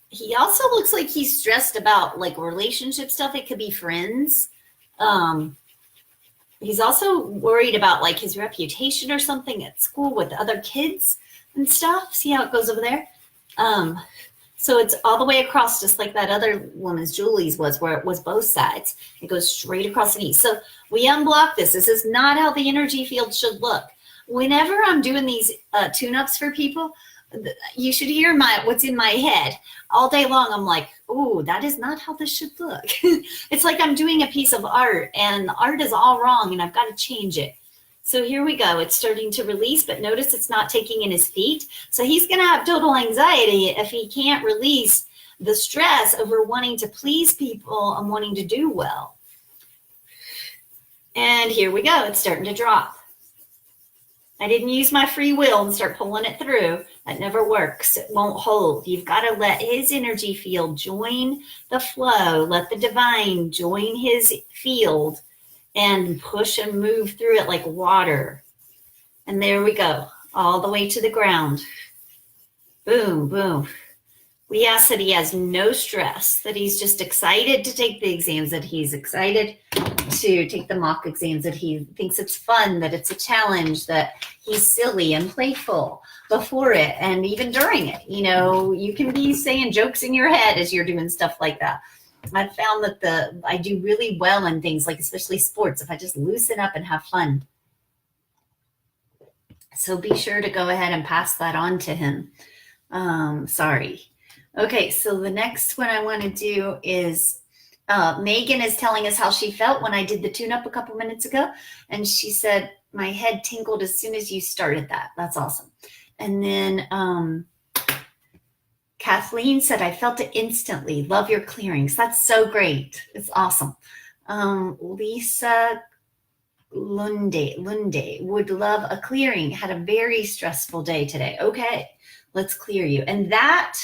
He also looks like he's stressed about like relationship stuff. It could be friends. He's also worried about like his reputation or something at school with other kids and stuff. See how it goes over there? So it's all the way across, just like that other woman's, Julie's, was, where it was both sides. It goes straight across the knees. So we unblock this. This is not how the energy field should look. Whenever I'm doing these tune-ups for people, you should hear what's in my head. All day long, I'm like, oh, that is not how this should look. It's like I'm doing a piece of art, and the art is all wrong, and I've got to change it. So here we go. It's starting to release, but notice it's not taking in his feet. So he's going to have total anxiety if he can't release the stress over wanting to please people and wanting to do well. And here we go. It's starting to drop. I didn't use my free will and start pulling it through. That never works. It won't hold. You've got to let his energy field join the flow. Let the divine join his field and push and move through it like water. And there we go, all the way to the ground. Boom, boom. We ask that he has no stress, that he's just excited to take the exams, that he's excited to take the mock exams, that he thinks it's fun, that it's a challenge, that he's silly and playful before it and even during it. You know, you can be saying jokes in your head as you're doing stuff like that. I've found that I do really well in things like especially sports if I just loosen up and have fun. So be sure to go ahead and pass that on to him. Sorry. Okay, so the next one I want to do is Megan is telling us how she felt when I did the tune-up a couple minutes ago. And she said, my head tingled as soon as you started that. That's awesome. And then Kathleen said, I felt it instantly. Love your clearings. That's so great. It's awesome. Lisa Lunde would love a clearing. Had a very stressful day today. Okay, let's clear you. And that,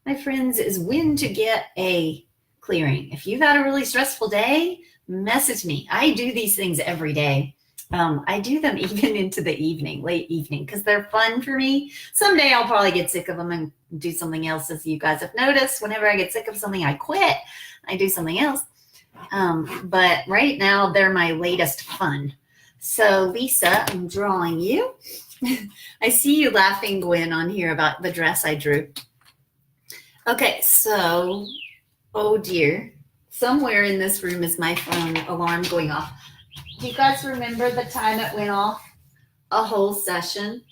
my friends, is when to get a clearing. If you've had a really stressful day, message me. I do these things every day. I do them even into the evening, late evening, because they're fun for me. Someday I'll probably get sick of them and do something else. As you guys have noticed, whenever I get sick of something, I quit. I do something else. But right now, they're my latest fun. So Lisa, I'm drawing you. I see you laughing, Gwen, on here about the dress I drew. Okay, so, oh dear. Somewhere in this room is my phone alarm going off. Do you guys remember the time it went off a whole session?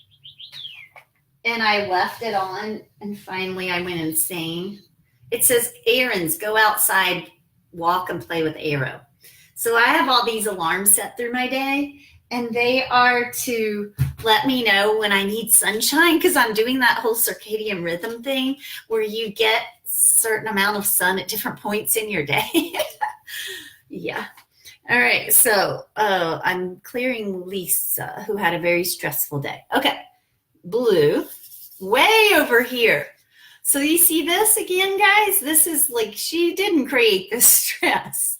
And I left it on, and finally I went insane. It says, errands, go outside, walk and play with Arrow. So I have all these alarms set through my day, and they are to let me know when I need sunshine, because I'm doing that whole circadian rhythm thing where you get a certain amount of sun at different points in your day. Yeah. All right, so I'm clearing Lisa, who had a very stressful day. Okay, blue, way over here. So you see this again, guys? This is like, she didn't create this stress.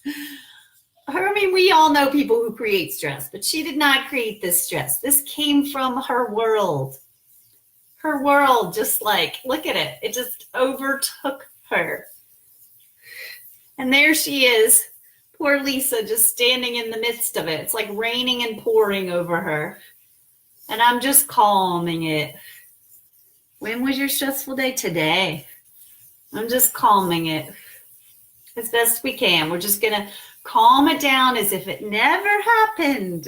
I mean, we all know people who create stress, but she did not create this stress. This came from her world. Her world, just like, look at it. It just overtook her. And there she is, Poor Lisa just standing in the midst of it. It's like raining and pouring over her. And I'm just calming it. When was your stressful day? Today. I'm just calming it as best we can. We're just going to calm it down as if it never happened.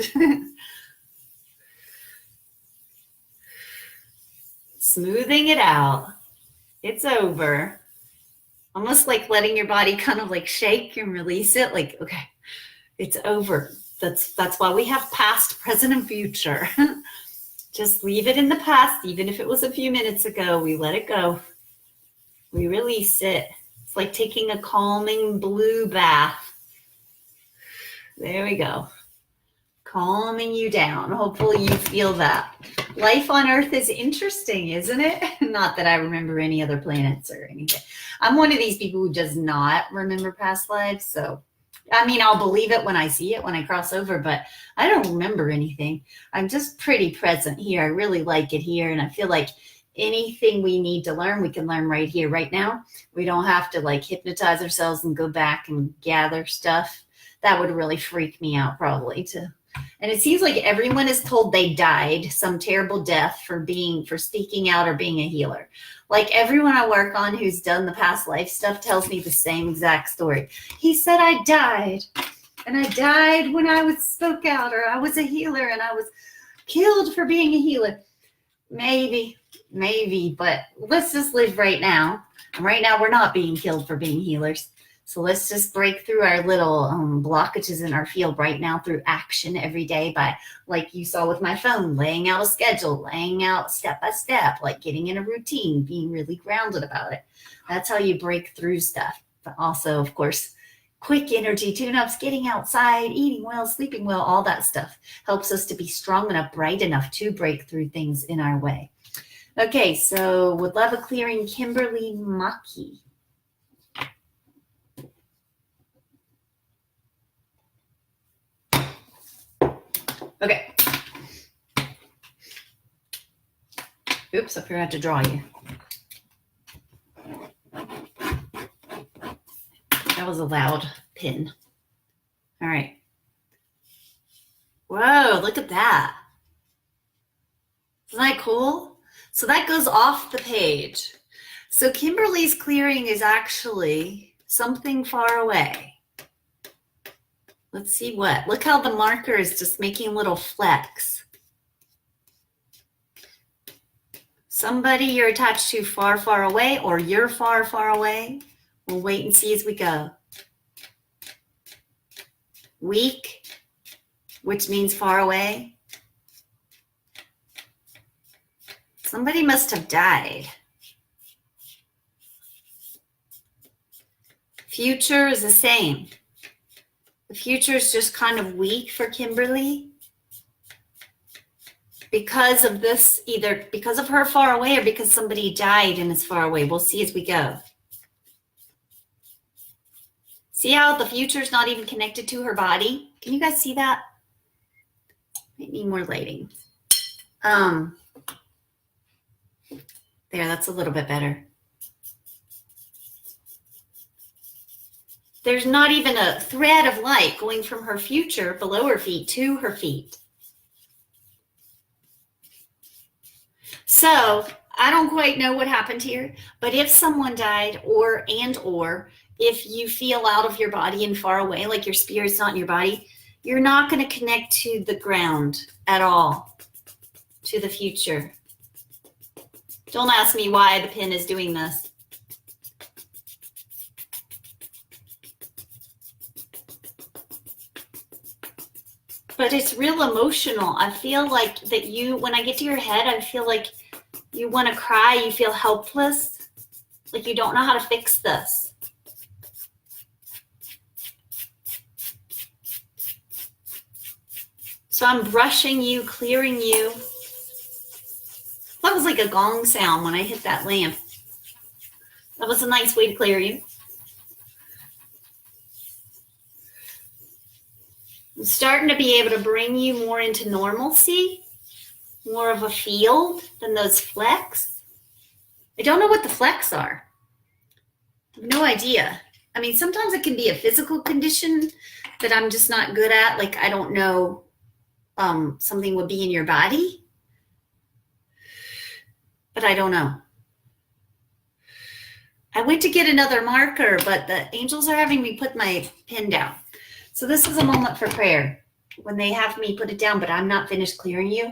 Smoothing it out. It's over. Almost like letting your body kind of like shake and release it. Like, okay, it's over. That's why we have past, present, and future. Just leave it in the past. Even if it was a few minutes ago, we let it go. We release it. It's like taking a calming blue bath. There we go. Calming you down. Hopefully you feel that. Life on Earth is interesting, isn't it? Not that I remember any other planets or anything. I'm one of these people who does not remember past lives. So, I mean, I'll believe it when I see it, when I cross over, but I don't remember anything. I'm just pretty present here. I really like it here. And I feel like anything we need to learn, we can learn right here, right now. We don't have to like hypnotize ourselves and go back and gather stuff. That would really freak me out probably too. And it seems like everyone is told they died some terrible death for speaking out or being a healer. Like everyone I work on who's done the past life stuff tells me the same exact story. He said I died, and I died when I spoke out, or I was a healer and I was killed for being a healer. Maybe, but let's just live right now. And right now we're not being killed for being healers. So let's just break through our little blockages in our field right now through action every day by, like you saw with my phone, laying out a schedule, laying out step by step, like getting in a routine, being really grounded about it. That's how you break through stuff. But also, of course, quick energy tune-ups, getting outside, eating well, sleeping well, all that stuff helps us to be strong enough, bright enough to break through things in our way. Okay, so would love a clearing, Kimberly Maki. Okay. Oops, I forgot to draw you. That was a loud pin. All right. Whoa, look at that. Isn't that cool? So that goes off the page. So Kimberly's clearing is actually something far away. Let's see what. Look how the marker is just making little flecks. Somebody you're attached to far, far away, or you're far, far away. We'll wait and see as we go. Weak, which means far away. Somebody must have died. Future is the same. The future is just kind of weak for Kimberly because of this, either because of her far away or because somebody died and is far away. We'll see as we go. See how the future is not even connected to her body? Can you guys see that? Might need more lighting. There, that's a little bit better. There's not even a thread of light going from her future below her feet to her feet. So I don't quite know what happened here, but if someone died or if you feel out of your body and far away, like your spirit's not in your body, you're not going to connect to the ground at all, to the future. Don't ask me why the pin is doing this. But it's real emotional. I feel like that when I get to your head, I feel like you want to cry. You feel helpless. Like you don't know how to fix this. So I'm brushing you, clearing you. That was like a gong sound when I hit that lamp. That was a nice way to clear you. I'm starting to be able to bring you more into normalcy, more of a field than those flecks. I don't know what the flecks are. I have no idea. I mean, sometimes it can be a physical condition that I'm just not good at. Like, I don't know, something would be in your body, but I don't know. I went to get another marker, but the angels are having me put my pen down. So this is a moment for prayer when they have me put it down, but I'm not finished clearing you.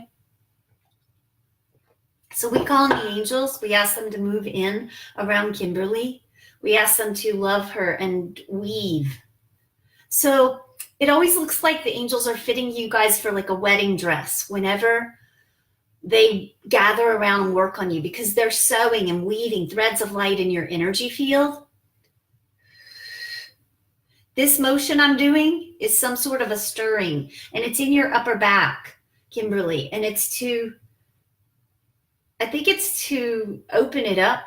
So we call on the angels. We ask them to move in around Kimberly. We ask them to love her and weave. So it always looks like the angels are fitting you guys for like a wedding dress whenever they gather around and work on you, because they're sewing and weaving threads of light in your energy field. This motion I'm doing is some sort of a stirring, and it's in your upper back, Kimberly, and it's to, I think it's to open it up.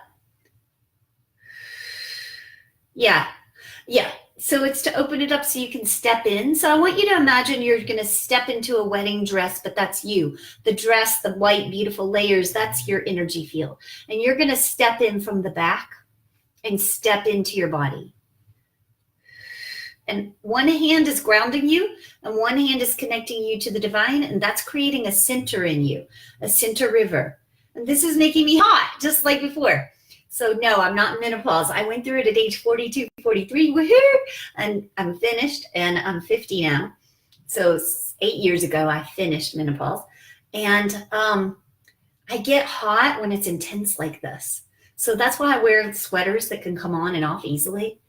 Yeah. So it's to open it up so you can step in. So I want you to imagine you're going to step into a wedding dress, but that's you. The dress, the white, beautiful layers, that's your energy field. And you're going to step in from the back and step into your body. And one hand is grounding you and one hand is connecting you to the divine. And that's creating a center in you, a center river. And this is making me hot, just like before. So no, I'm not in menopause. I went through it at age 42, 43, woohoo, and I'm finished, and I'm 50 now. So 8 years ago, I finished menopause. And I get hot when it's intense like this. So that's why I wear sweaters that can come on and off easily,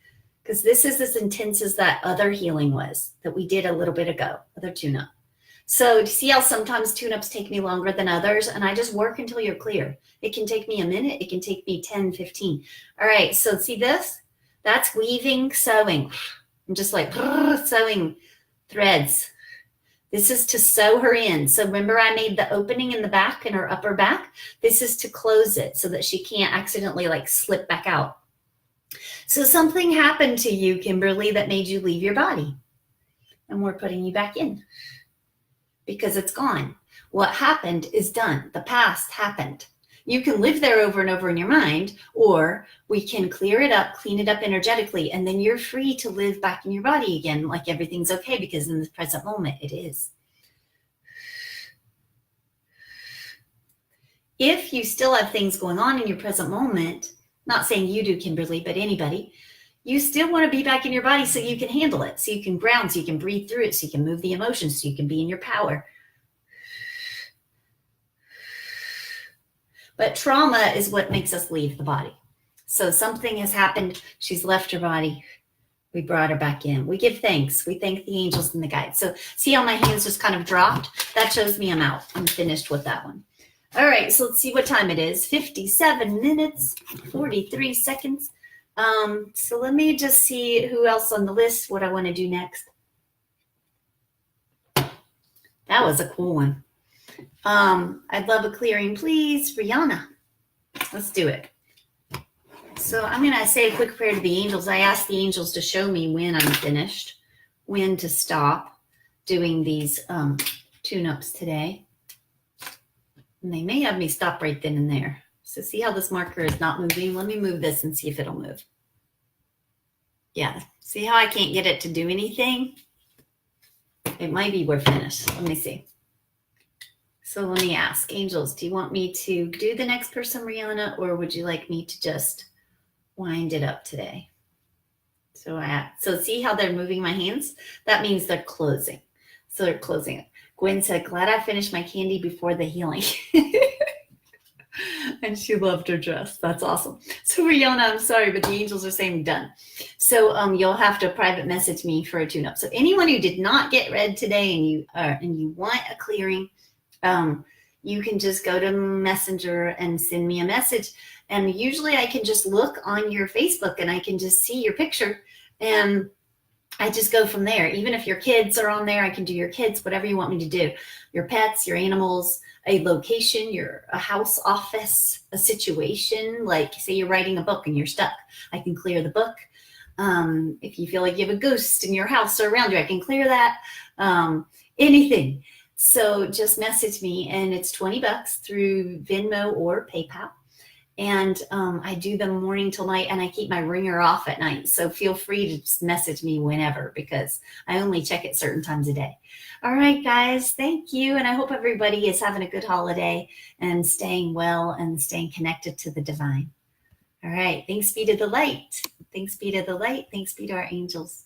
because this is as intense as that other healing was that we did a little bit ago, other tune-up. So you see how sometimes tune-ups take me longer than others, and I just work until you're clear. It can take me a minute. It can take me 10, 15. All right, so see this? That's weaving, sewing. I'm just like sewing threads. This is to sew her in. So remember I made the opening in the back, in her upper back? This is to close it so that she can't accidentally like slip back out. So something happened to you, Kimberly, that made you leave your body. And we're putting you back in, because it's gone. What happened is done. The past happened. You can live there over and over in your mind, or we can clear it up, clean it up energetically, and then you're free to live back in your body again like everything's okay, because in the present moment it is. If you still have things going on in your present moment, not saying you do, Kimberly, but anybody, you still want to be back in your body so you can handle it, so you can ground, so you can breathe through it, so you can move the emotions, so you can be in your power. But trauma is what makes us leave the body. So something has happened. She's left her body. We brought her back in. We give thanks. We thank the angels and the guides. So see how my hands just kind of dropped? That shows me I'm out. I'm finished with that one. All right, so let's see what time it is. 57 minutes, 43 seconds. So let me just see who else on the list, what I want to do next. That was a cool one. I'd love a clearing, please. Rihanna, let's do it. So I'm going to say a quick prayer to the angels. I asked the angels to show me when I'm finished, when to stop doing these tune-ups today. And they may have me stop right then and there. So see how this marker is not moving? Let me move this and see if it'll move. Yeah, see how I can't get it to do anything? It might be we're finished. Let me see. So let me ask, angels, do you want me to do the next person, Rihanna, or would you like me to just wind it up today? So see how they're moving my hands? That means they're closing. So they're closing it. Gwen said, glad I finished my candy before the healing. And she loved her dress. That's awesome. So Rihanna, I'm sorry, but the angels are saying done. So you'll have to private message me for a tune-up. So anyone who did not get read today and you want a clearing, you can just go to Messenger and send me a message. And usually I can just look on your Facebook and I can just see your picture. And I just go from there. Even if your kids are on there, I can do your kids, whatever you want me to do. Your pets, your animals, a location, a house, office, a situation. Like say you're writing a book and you're stuck. I can clear the book. If you feel like you have a ghost in your house or around you, I can clear that. Anything. So just message me, and it's $20 through Venmo or PayPal. And I do them morning till night, and I keep my ringer off at night. So feel free to just message me whenever, because I only check it certain times a day. All right, guys, thank you. And I hope everybody is having a good holiday and staying well and staying connected to the divine. All right, thanks be to the light. Thanks be to the light. Thanks be to our angels.